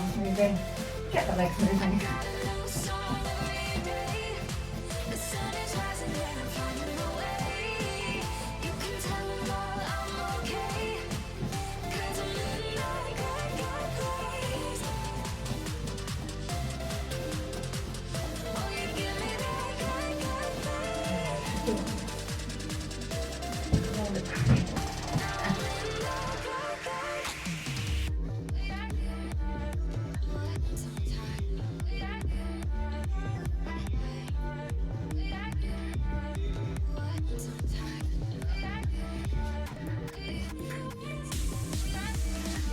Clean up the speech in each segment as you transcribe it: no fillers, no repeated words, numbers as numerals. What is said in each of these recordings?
arms moving, get the legs moving.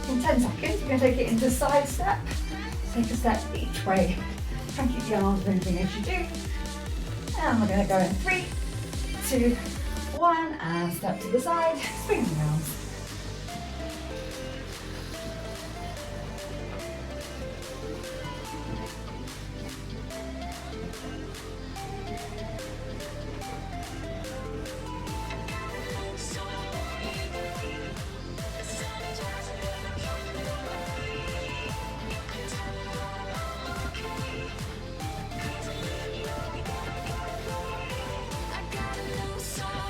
In 10 seconds, we're going to take it into side step. Take a step each way. Try and keep the arms moving as you do. And we're going to go in 3, 2, 1, and step to the side, swing the arms.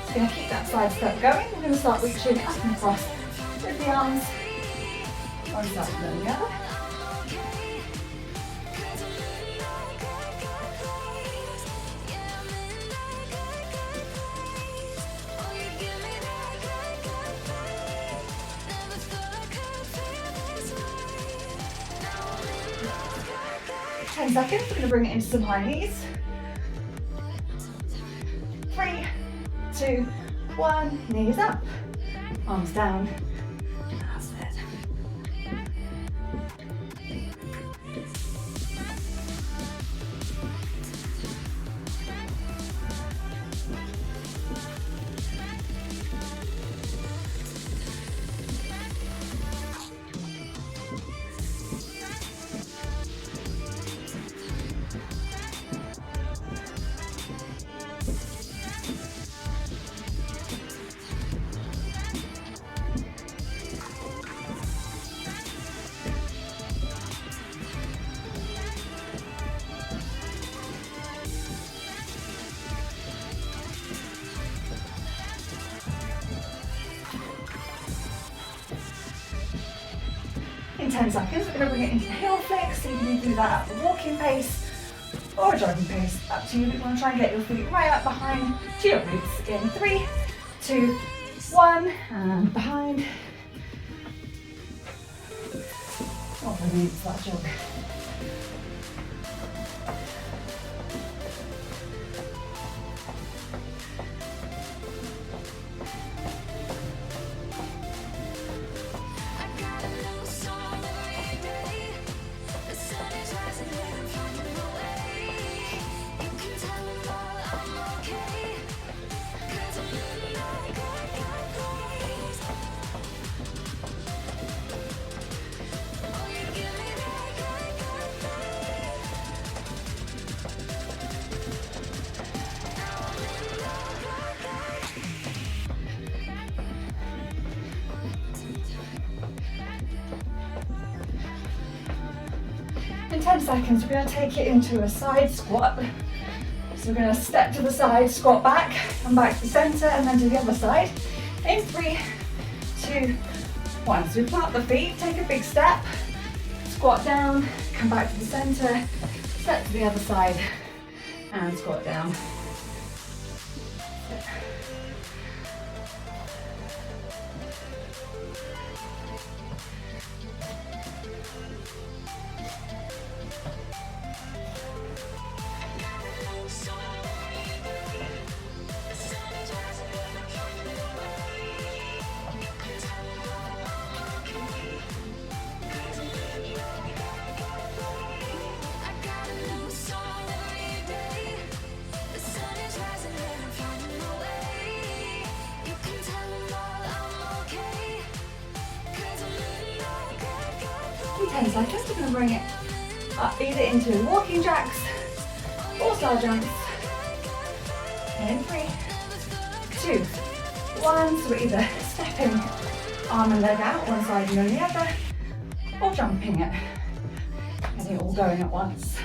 We're going to keep that side step going. We're going to start reaching up and across with the arms, one side and then the other. Ten seconds, we're going to bring it into some high knees. 3, 2, 1, knees up, arms down. That's it. In 10 seconds, we're going to bring it into the heel flex, so you can do that at a walking pace or a jogging pace, up to you. You want to try and get your feet right up behind to your roots. In 3, 2, 1, and behind. What a minute for that jog. In 10 seconds, we're going to take it into a side squat. So we're going to step to the side, squat back, come back to the centre, and then to the other side. In 3, 2, 1. So we plant the feet, take a big step, squat down, come back to the centre, step to the other side, and squat down. In 10 seconds, we're going to bring it up either into walking jacks or side jumps. In 3, 2, 1. So we're either stepping arm and leg out one side and then the other, or jumping it getting it all going at once.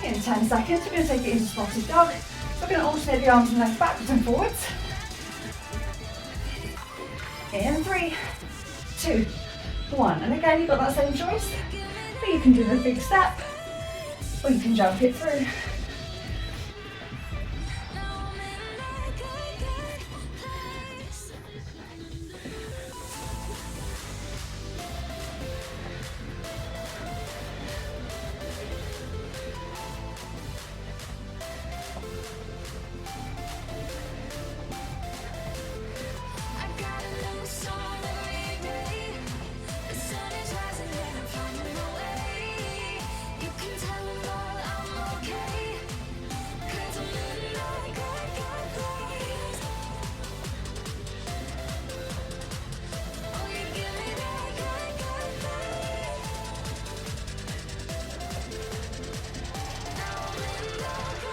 In 10 seconds, we're going to take it into spotted dog. So we're going to alternate the arms and legs backwards and forwards. In 3, 2, 1. And again, you've got that same choice. But you can do the big step, or you can jump it through.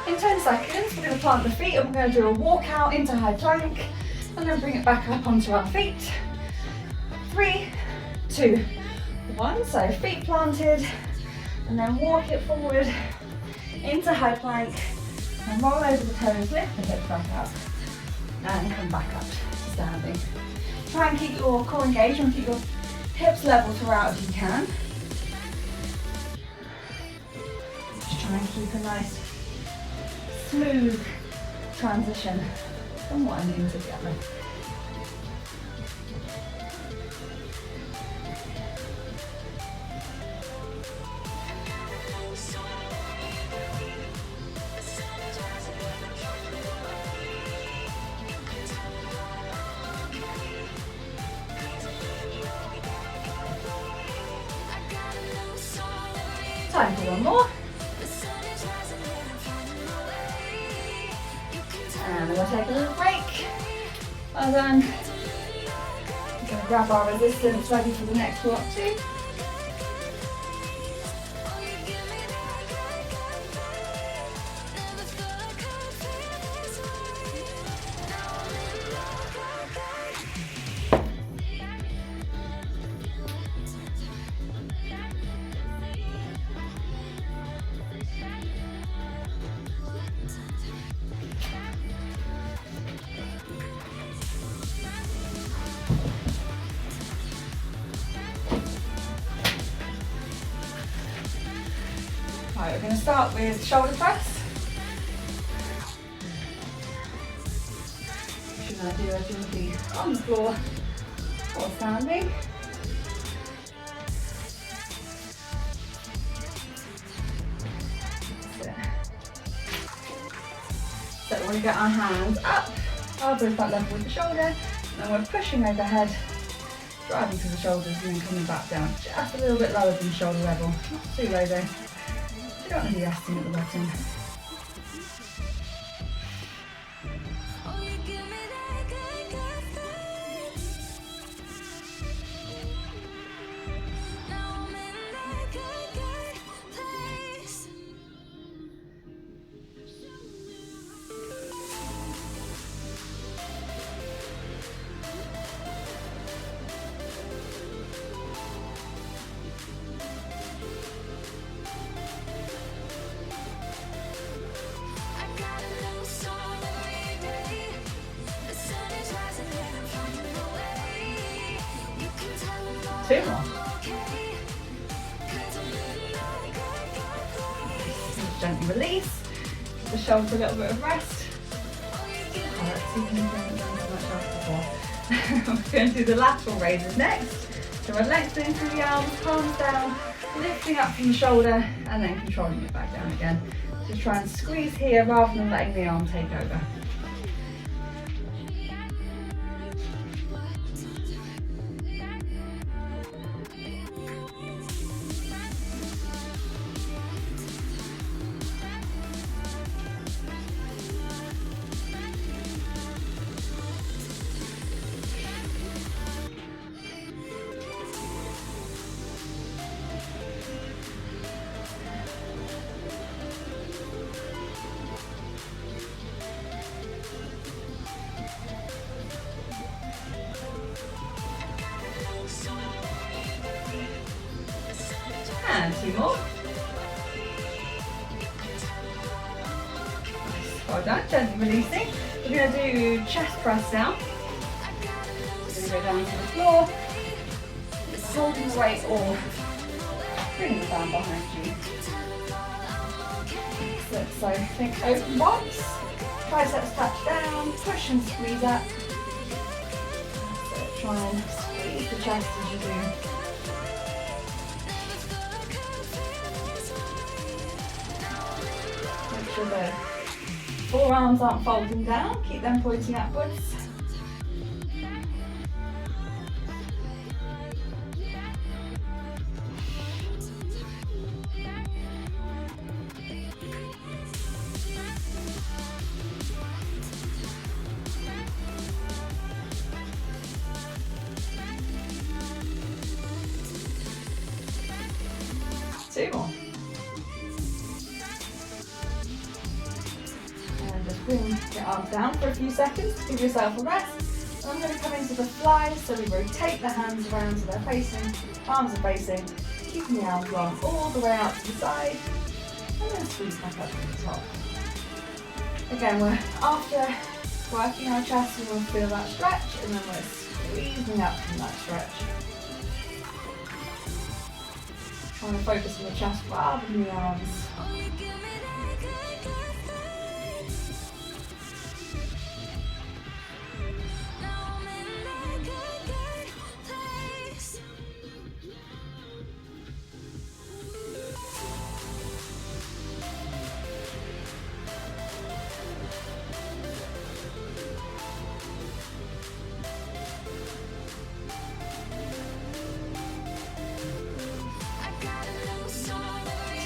In 10 seconds, we're going to plant the feet and we're going to do a walk out into high plank and then bring it back up onto our feet. 3, 2, 1. So feet planted and then walk it forward into high plank and roll over the toes, lift the hips back up and come back up to standing. Try and keep your core engaged and keep your hips level throughout if you can. Just try and keep a nice smooth transition from one into the other. Time for one more. And we'll take a little break. Well done. We're going to grab our resistance ready for the next block too. Right, we're going to start with shoulder press. Should I do as you'll be on the floor or standing. So we're going to get our hands up, elbows back level with the shoulder, and we're pushing overhead, driving through the shoulders and then coming back down just a little bit lower than shoulder level. Not too low though. You don't want to be resting at the bottom. Two more. Gently release. Give the shoulders a little bit of rest. We're going to do the lateral raises next. So we're lengthening through the arms, palms down, lifting up from the shoulder, and then controlling it back down again. Just try and squeeze here rather than letting the arm take over. And 2 more. Nice. Well done, gently releasing. We're going to do chest press now. So go down to the floor, holding the weight or bringing the band behind you. So think open box, triceps touch down, push and squeeze up. So try and squeeze the chest as you do. Make sure the forearms aren't folding down, keep them pointing upwards. Two more. And just bring your arms down for a few seconds, give yourself a rest. And I'm going to come into the fly, so we rotate the hands around so they're facing, arms are facing, keeping the arms long all the way out to the side, and then squeeze back up to the top. Again, we're after working our chest, we want to feel that stretch, and then we're squeezing up from that stretch. Trying to focus on the chest rather than the arms.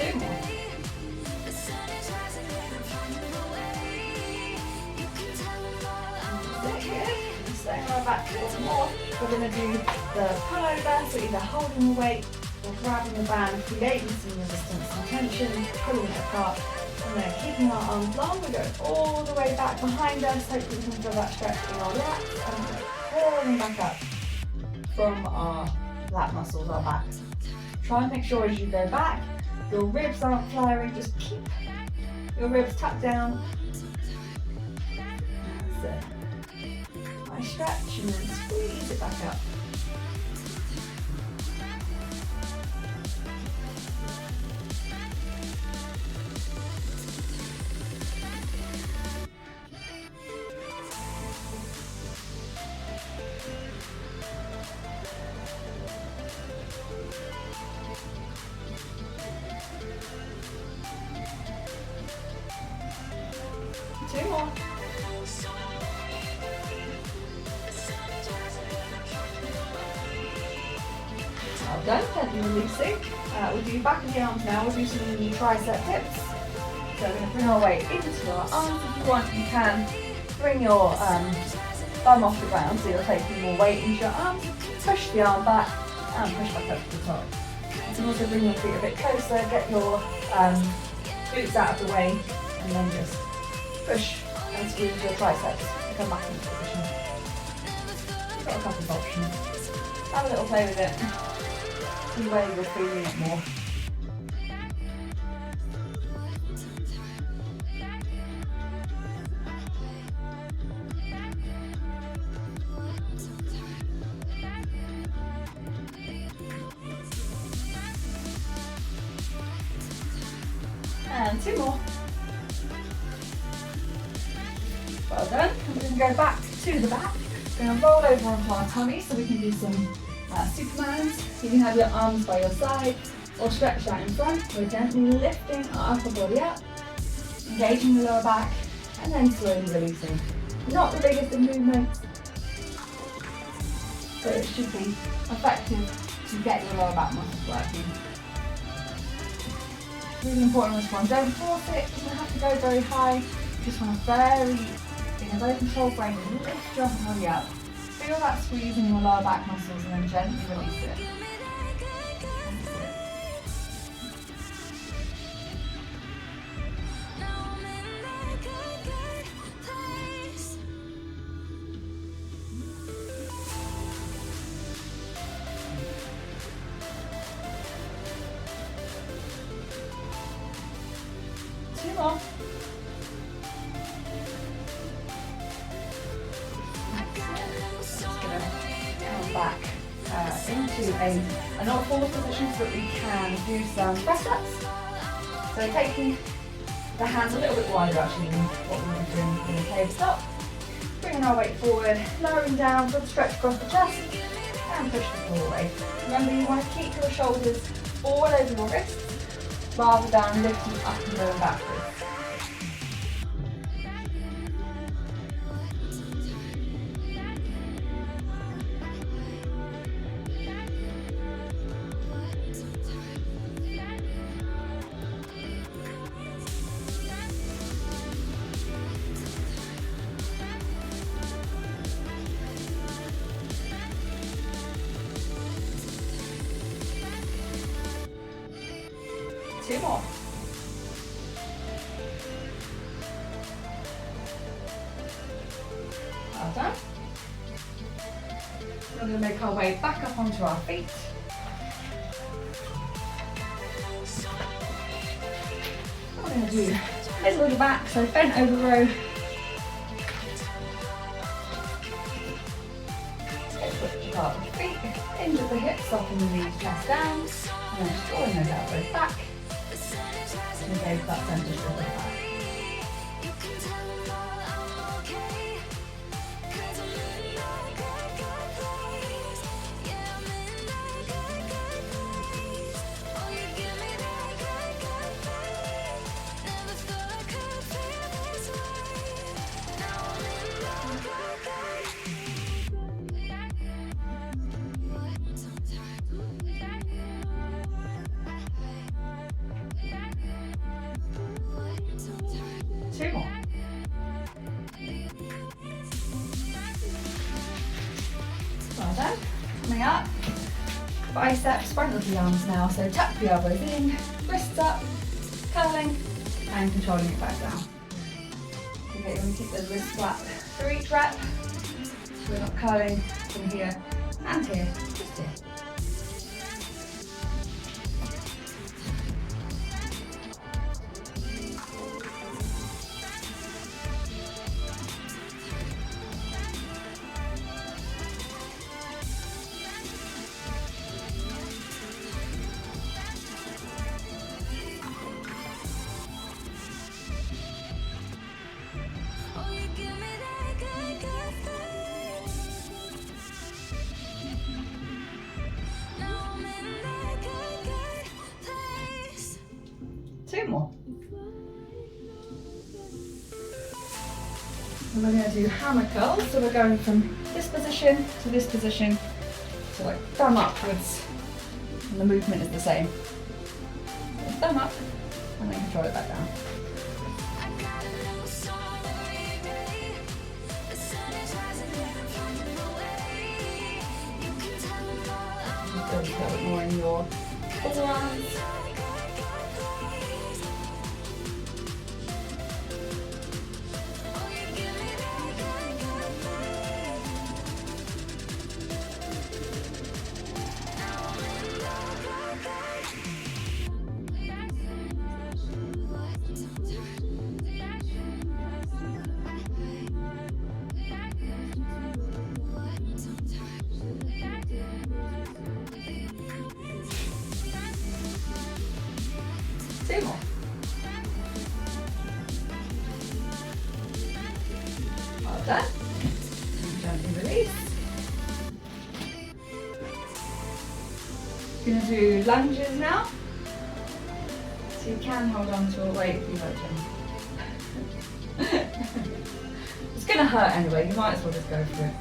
Two more. Staying right back for more. We're going to do the pullover, so either holding the weight or grabbing the band, creating some resistance and tension, pulling it apart, and then keeping our arms long. We're going all the way back behind us, hopefully we can feel that stretch in our lats, and we're crawling back up from our lat muscles, our back. Try and make sure as you go back, your ribs aren't flaring, just keep your ribs tucked down. That's it. Nice stretch and then squeeze it back up. Two more. Well done, gently releasing. We'll do back of the arms now, we'll do some tricep dips. So we're going to bring our weight into our arms. If you want, you can bring your bum off the ground so you're taking more weight into your arms. Push the arm back and push back up to the top. You can also bring your feet a bit closer, get your boots out of the way, and then just push and squeeze your triceps to come back into position. You've got a couple of options. Have a little play with it. See where you're feeling it more. And two more. Well done. We're going to go back to the back. We're going to roll over onto our tummy so we can do some Supermans. You can have your arms by your side or stretched out in front. We're gently lifting our upper body up engaging the lower back, and then slowly releasing. Not the biggest of movements, but it should be effective to get your lower back muscles working. Really important on this one. Don't force it, it doesn't have to go very high. You just want to in a very controlled way, lift your belly up. Feel that squeeze in your lower back muscles and then gently release it. Two more. Back into a not forward position so that we can do some press ups. So taking the hands a little bit wider actually than what we were doing in the tabletop. Bringing our weight forward, lowering down for the stretch across the chest and push the floor away. Remember you want to keep your shoulders all over your wrists rather than lifting up and going backwards. Two more. Well done. We're going to make our way back up onto our feet. What we're going to do is look back, so bent over row. Start with the feet, hinge at the hips, soften the knees, chest down, and then just drawing those elbows back. And go to that centre straight back. Two more. Well done. Coming up. Biceps, front of the arms now. So tuck the elbows in, wrists up, curling and controlling it back down. Okay, we're going to keep those wrists flat for each rep. So we're not curling from here and here, just here. Two more. And we're going to do hammer curls. So we're going from this position to this position. So like thumb upwards. And the movement is the same. So thumb up and then control it back down. Feel a little bit more in your forearms. Two more. Well done. Gently release. We're going to do lunges now. So you can hold on to a weight if you like to. going to hurt anyway, you might as well just go for it.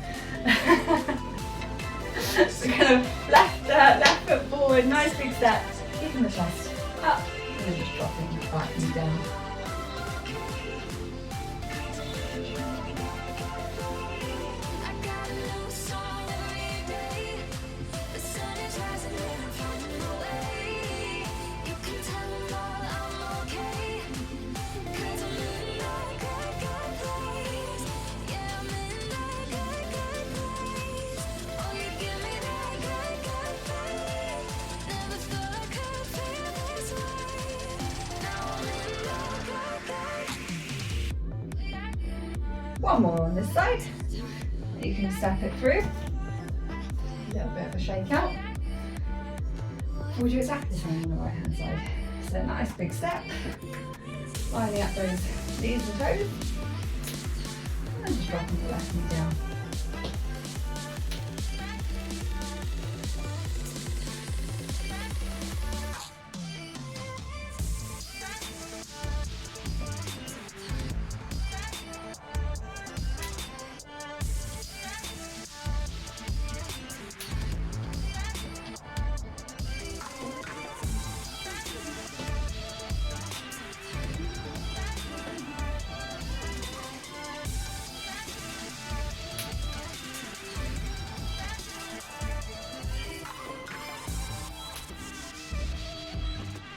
So kind of left foot forward, nice big step, keeping the chest up, and then just dropping back and down. One more on this side. You can step it through. A little bit of a shake out. We'll do exactly the same on the right hand side. So nice big step. Lining up those knees and toes. And just dropping the left knee down.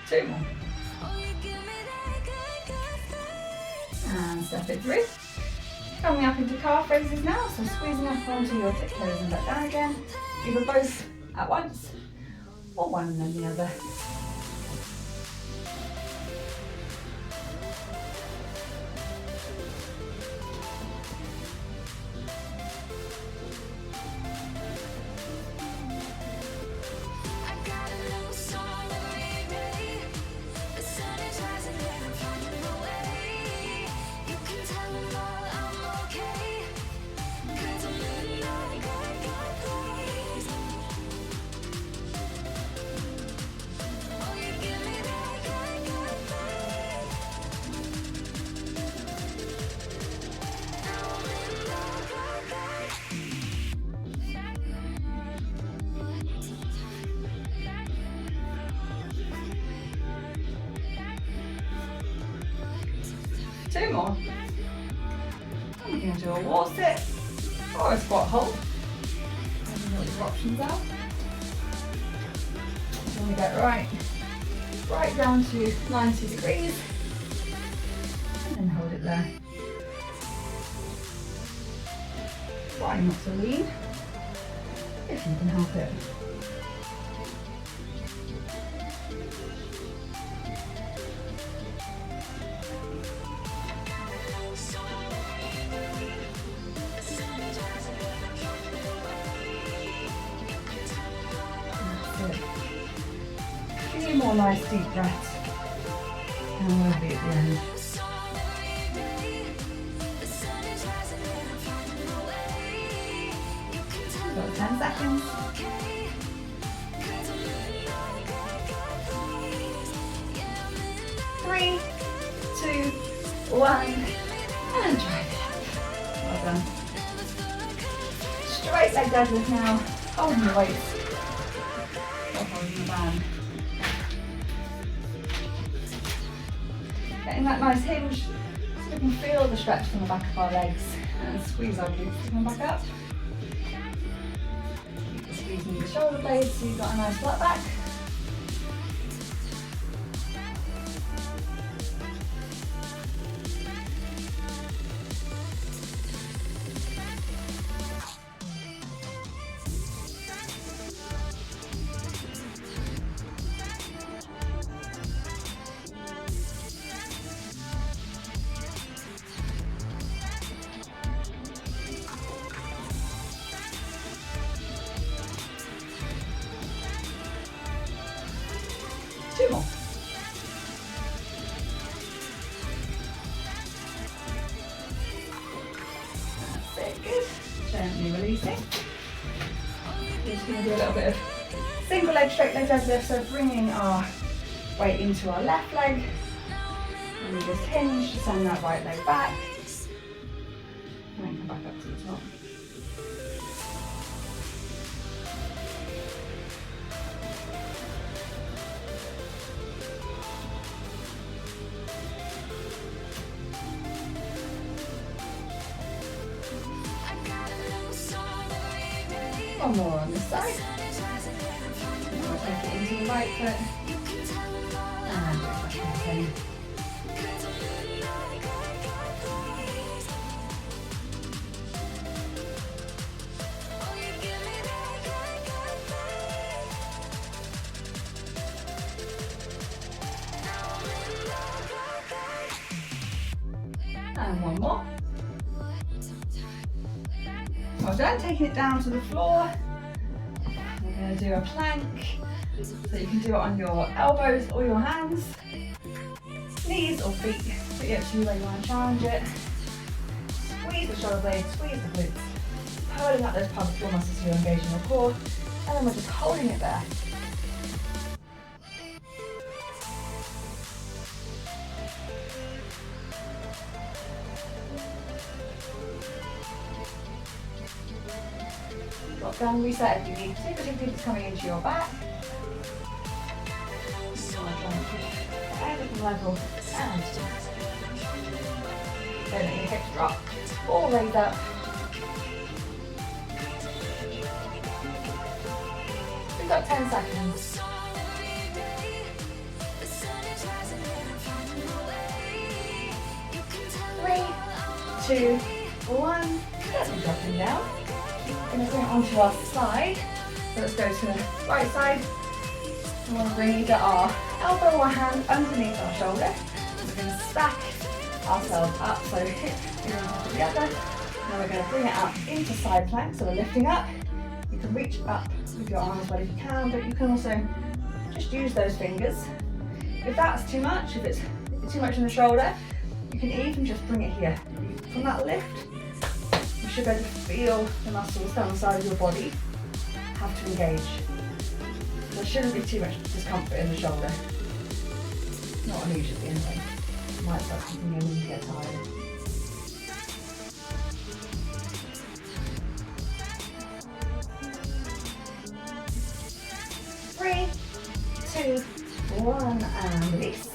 Two more. And step it through. Coming up into calf raises now, so squeezing up onto your tiptoes and back down again. Either both at once, or one and then the other. Two more. And we're going to do a wall sit or a squat hold. I don't know what your options are. So we get right down to 90 degrees and then hold it there. Try not to lean if you can help it. Few more nice deep breaths and we'll be at the end. Got 10 seconds. 3, 2, 1, and drive it up. Well done. Straight leg deadlift now, holding the weights or holding the band. Getting that nice hinge so we can feel the stretch from the back of our legs and squeeze our glutes to come back up. Keep squeezing the shoulder blades so you've got a nice flat back. Two more. That's it, good. Gently releasing. We're just going to do a little bit of single leg straight leg deadlift, so bringing our weight into our left leg. And we just hinge to send that right leg back. And back up to the top. One more on this side. We'll take it into the right foot. And go back to the same. And one more. Well done, taking it down to the floor. We're going to do a plank. So you can do it on your elbows or your hands, knees or feet. Pretty up to you where you want to challenge it. Squeeze the shoulder blades, squeeze the glutes. Pulling out those pelvic floor muscles so you're engaging your core. And then we're just holding it there. Drop down, reset if you need to, particularly if it's coming into your back. You want to try and keep the ankle level and don't let your hips drop. All raise up. We've got 10 seconds. 3, 2, 1. Let's be dropping down. We're going to bring it onto our side. So let's go to the right side. We want to bring either our elbow or hand underneath our shoulder. We're going to stack ourselves up, so hip here on top of the other. Now we're going to bring it up into side plank, so we're lifting up. You can reach up with your arms well if you can, but you can also just use those fingers. If that's too much, if it's too much in the shoulder, you can even just bring it here. From that lift, you should be able to feel the muscles down the side of your body have to engage. There shouldn't be too much discomfort in the shoulder. Not immediately anyway. You might start kicking in when you get tired. Three, 2, 1, and release.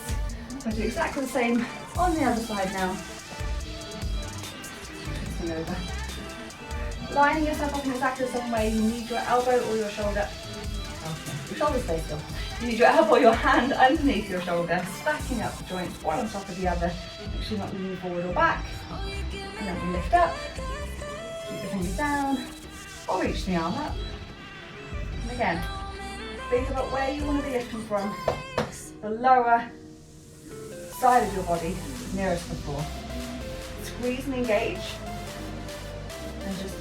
So do exactly the same on the other side now. Twisting over. Lining yourself up in exactly the same way. You need your elbow or your shoulder. Your shoulder stays still. You need your elbow or your hand underneath your shoulder, stacking up the joints one on top of the other. Make sure you're not leaning forward or back. And then we lift up. Keep the fingers down. Or reach the arm up. And again, think about where you want to be lifting from. The lower side of your body, nearest the floor. Squeeze and engage. And just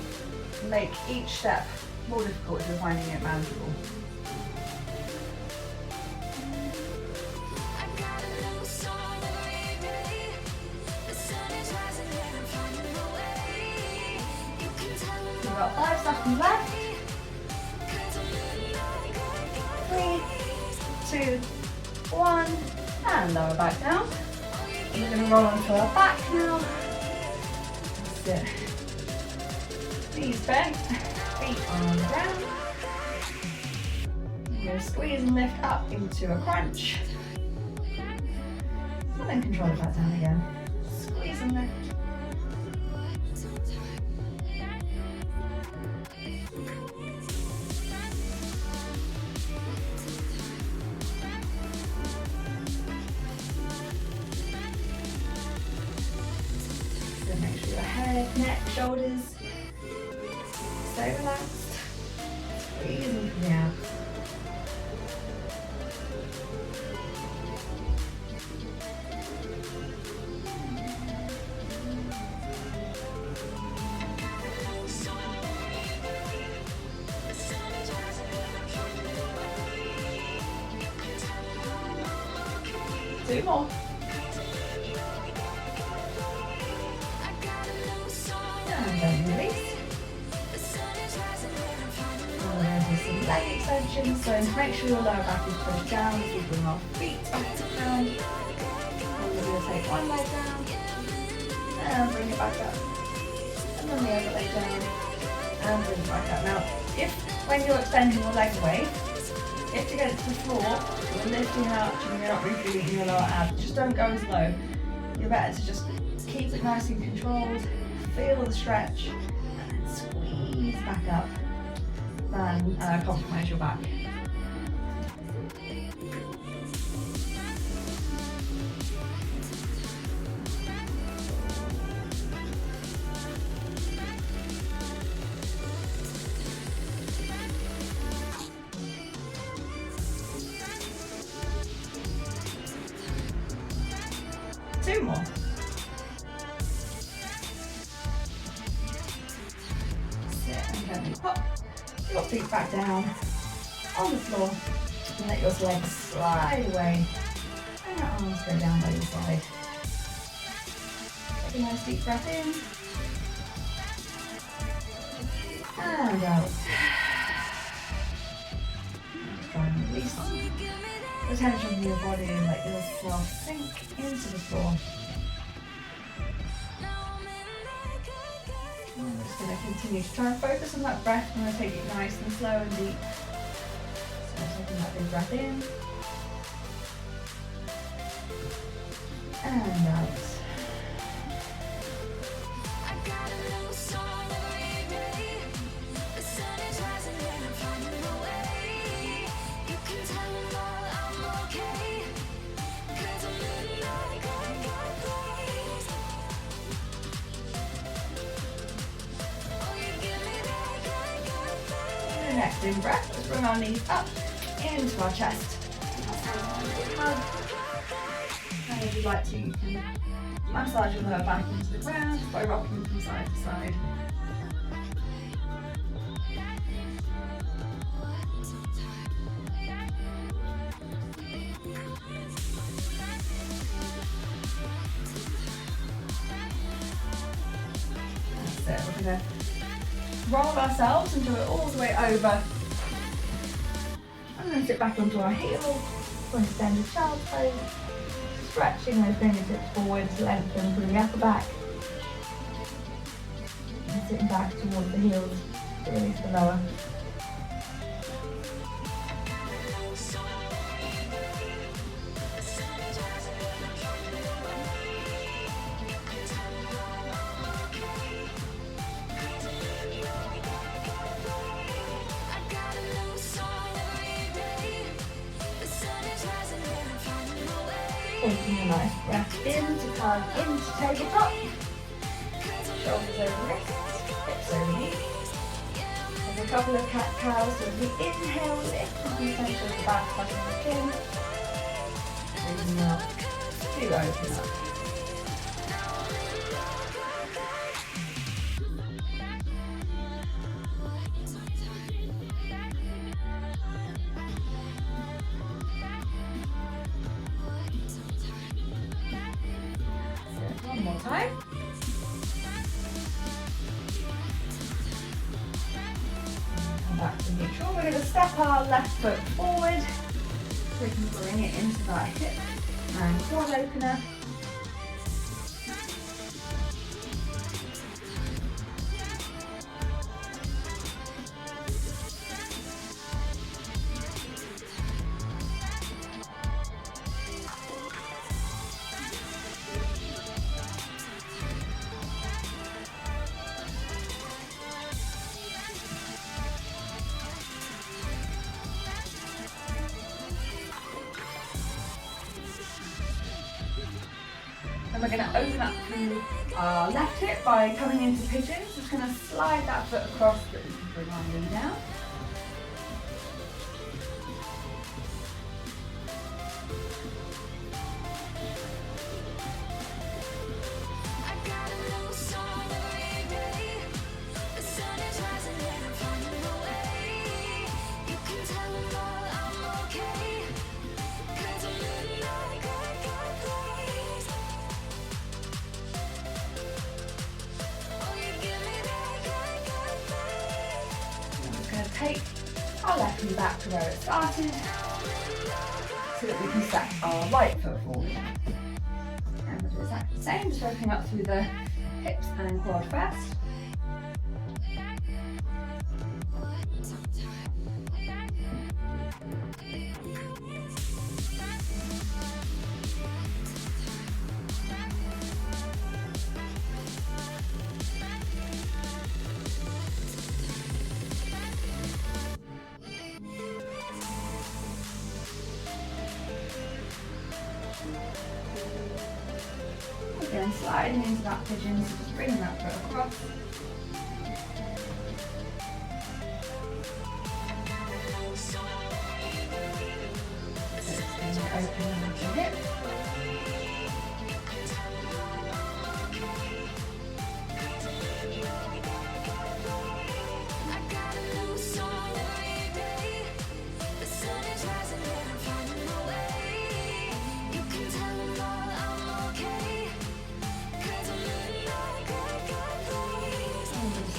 make each step more difficult if you're finding it manageable. We've got 5 seconds left. 3, 2, 1, and lower back down. We're going to roll onto our back now. That's it. Knees bent, feet on the ground. We're going to squeeze and lift up into a crunch. And then control it back down again. Squeeze and lift. So make sure your head, neck, shoulders stay relaxed. Squeeze and from the out. Two more. And then release. And we're going to do some leg extensions, so make sure your lower back is pushed down as we bring our feet up and down. And we're going to take one leg down and bring it back up. and then the other leg down, and bring it back up. Now, if when you're extending your leg away, if against the floor, you're lifting out and you're not really feeling your lower abs, just don't go as low. You're better to just keep it nice and controlled, feel the stretch, and then squeeze back up, then compromise your back. 2 more. Sit and gently pop your feet back down on the floor and let your legs slide away and your arms go down by your side. Take a nice deep breath in and out. Try and release the tension from your body and let yourself sink into the floor. I'm just going to continue to try and focus on that breath. I'm going to take it nice and slow and deep. So taking that big breath in and out. Next in breath, let's bring our knees up into our chest. Hug. And if you'd like to, you can massage your lower back into the ground by rocking from side to side. That's it. We're going to roll ourselves and do it all the way over. And then sit back onto our heels for an extended child's pose. Stretching those fingertips forwards, lengthen through the upper back. And sitting back towards the heels to release the lower. Taking a nice breath in to come into tabletop. Shoulders over wrists, hips over knees. There's a couple of cat-cows, so as we inhale, lift from the centre of the back, touching the chin. Breathing out to open up. One more time. Come back to neutral. We're going to step our left foot forward so we can bring it into that hip and quad opener. And we're going to open up through our left hip by coming into pigeon. So just going to slide that foot across so that we can bring our knee down. Take our left knee back to where it started so that we can step our right foot forward. And we'll do exactly the same, just opening up through the hips and quad first. Again, sliding into that pigeon, so just bringing that foot across. Open the hip.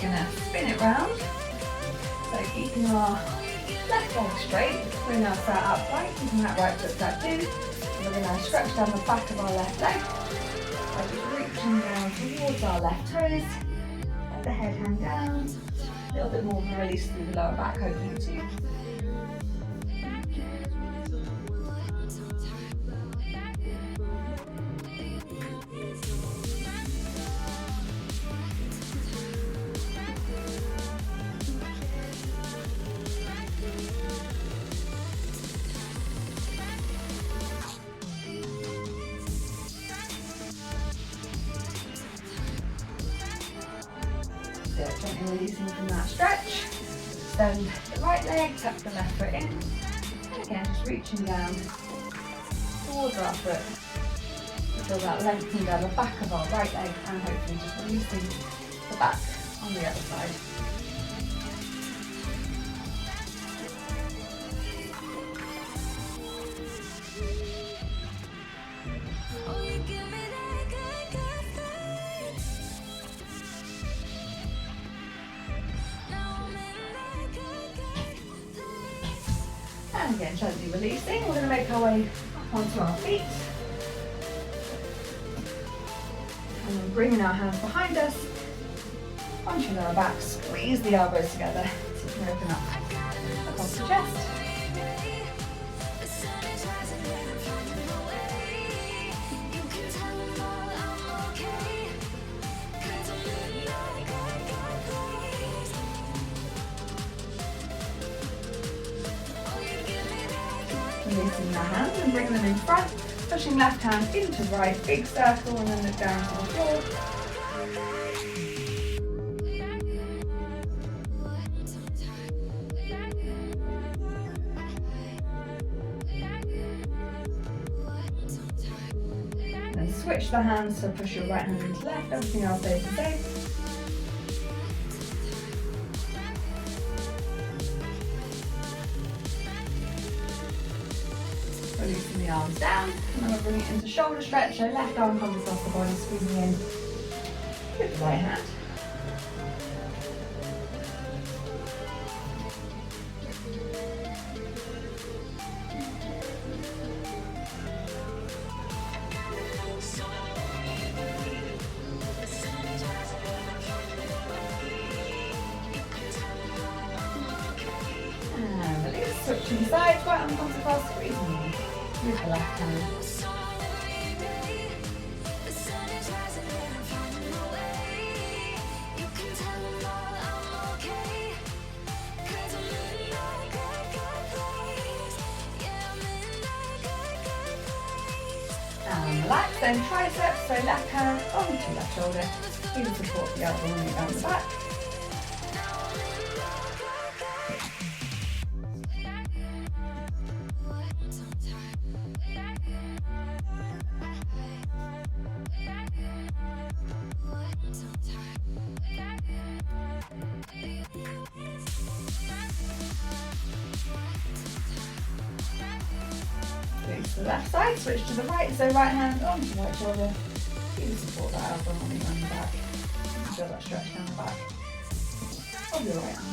Gonna spin it round. So keeping our left leg straight, we're now sat upright, keeping that right foot tucked in. We're going to stretch down the back of our left leg by just reaching down towards our left toes. Let the head hang down. A little bit more of a release through the lower back, hopefully too. Gently releasing from that stretch. Extend the right leg, tuck the left foot in. And again, just reaching down towards our foot. Feel that lengthening down the back of our right leg and hopefully just releasing the back on the other side. And again, gently releasing. We're going to make our way up onto our feet. And then bringing our hands behind us, onto our back, squeeze the elbows together so you can open up across the chest. Releasing the hands and bringing them in front, pushing left hand into right, big circle, and then look down to the floor. Then switch the hands, so push your right hand into left, everything else stays the same. Releasing the arms down, and then we're bringing it into shoulder stretch, so left arm comes across the body, squeezing in with the right hand. And release, switching sides, right arm comes across, squeezing in with the left hand. And relax, then triceps, so left hand onto left shoulder, even support the elbow running down the back. Release to the left side, switch to the right, so right hand onto right shoulder. Even support that elbow running down the back. Feel that stretch down the back of your right arm.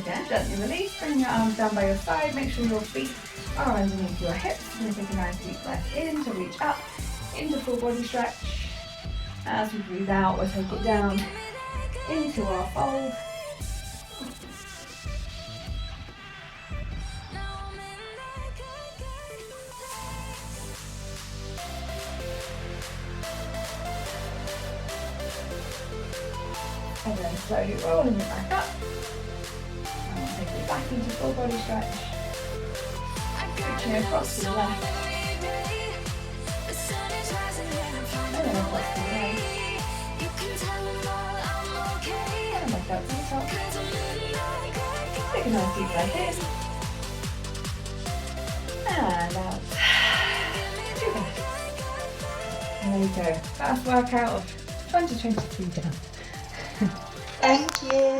again, gently release, bring your arms down by your side, make sure your feet are underneath your hips. We're going to take a nice deep breath in to reach up into full body stretch. As we breathe out, we'll take it down into our fold. And then slowly rolling it back up. And we'll take it back into full body stretch. Switching across to the left. And then across to the right. And back up to the top. Take a nice deep breath in. And out. Two breaths. And there you go. First workout of 2023 done. Thank you.